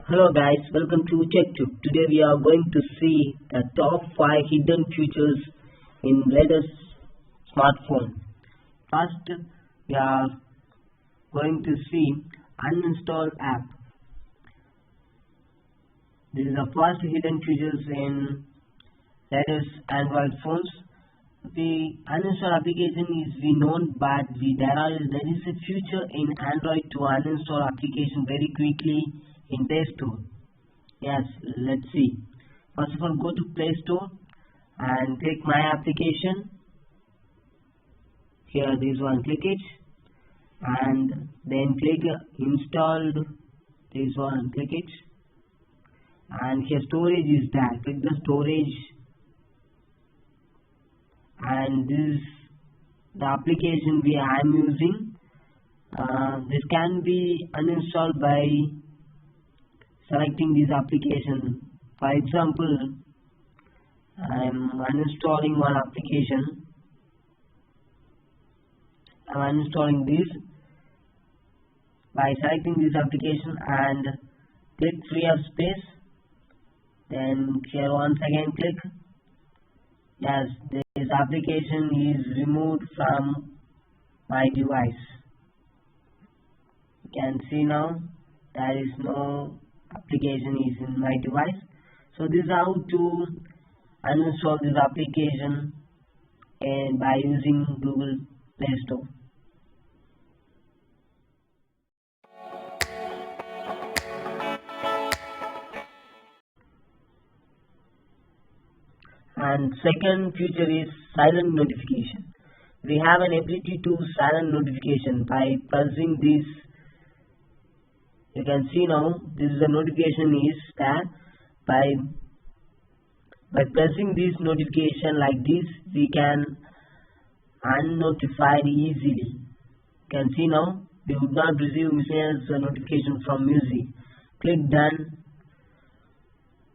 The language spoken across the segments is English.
Hello guys, welcome to CheckTube. Today we are going to see the top 5 hidden features in latest smartphone. First, we are going to see uninstall app. This is the first hidden features in latest Android phones. The uninstall application is known, but there is a feature in Android to uninstall application very quickly in Play Store. Yes, let's see. First of all, go to Play Store and click My Application. Here, this one, click it, and then click Installed. This one, click it, and here storage is there. Click the storage, and this is the application I am using. This can be uninstalled by selecting this application. For example, I am uninstalling one application. I am uninstalling this by selecting this application and click free up space. Then here once again click. Yes, this application is removed from my device. You can see now there is no application is in my device. So this is how to uninstall this application and by using Google Play Store. And second feature is silent notification. We have an ability to silent notification by pressing this. You can see now this is the notification is there. By pressing this notification like this, we can unnotify easily. You can see now we would not receive message notification from music. Click done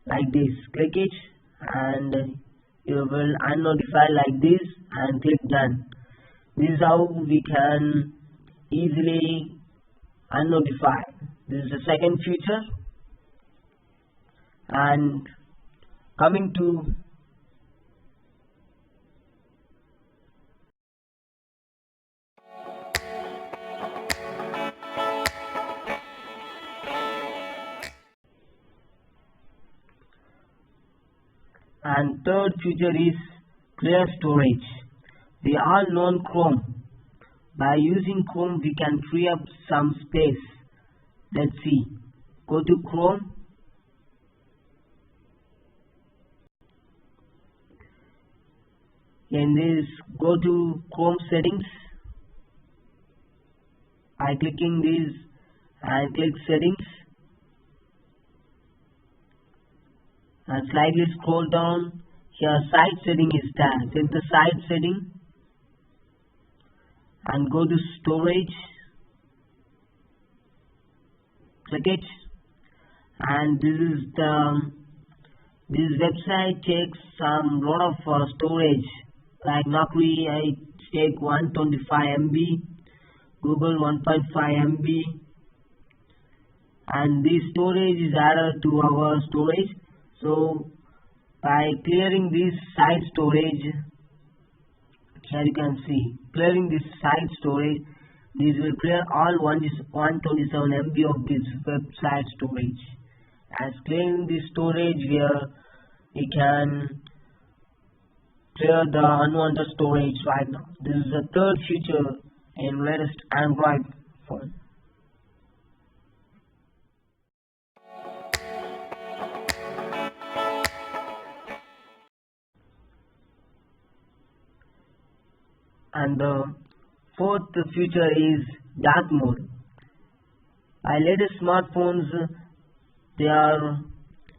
like this. Click it and you will unnotify like this and click done. This is how we can easily unnotify. This is the second feature. And coming to and third feature is clear storage. We all know Chrome. By using Chrome we can free up some space. Let's see. Go to Chrome. In this, go to Chrome settings. By clicking this and click settings. And slightly scroll down. Here side setting is there. Click the side setting and go to storage. Click it, and this website takes some lot of storage. Like Naukri, I take 125 MB, Google 1.5 MB, and this storage is added to our storage. So by clearing this side storage, here you can see clearing this side storage. This will clear all 127 MB of this website storage. As clearing this storage here, we can clear the unwanted storage right now. This is the third feature in latest Android phone. And the fourth feature is dark mode. By latest smartphones, they are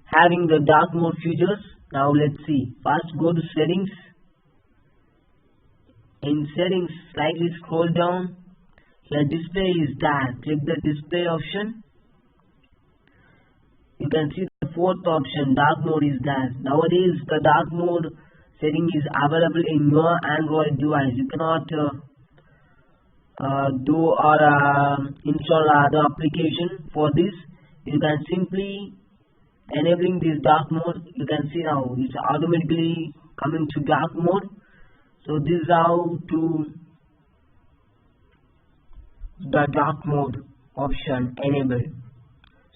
having the dark mode features. Now let's see. First go to settings. In settings, slightly scroll down. Here display is there. Click the display option. You can see the fourth option, dark mode is there. Nowadays the dark mode setting is available in your Android device. You cannot install other application for this. you can simply enabling this dark mode. You can see now it's automatically coming to dark mode. So this is how to the dark mode option enabled.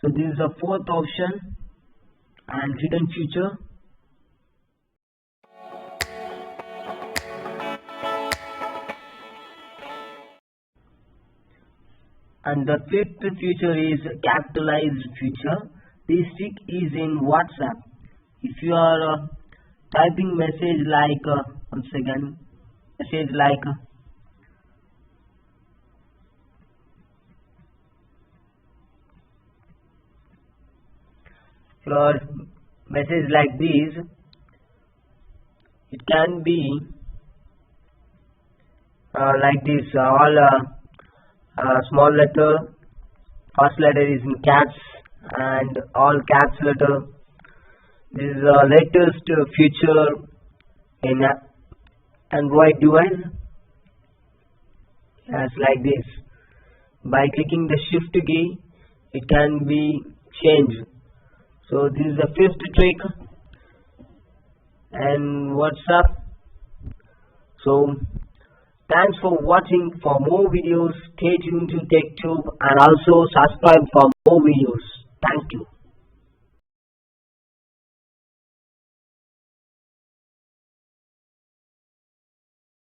So this is the fourth option, and hidden feature. And the fifth feature is capitalized feature. This trick is in WhatsApp. If you are typing message like one second, message like your message like this, it can be like this, all small letter, first letter is in caps, and all caps letter. This is the latest feature in Android device. As like this, by clicking the shift key, it can be changed. So this is the fifth trick and WhatsApp. So thanks for watching. For more videos, stay tuned to TechTube and also subscribe for more videos. Thank you.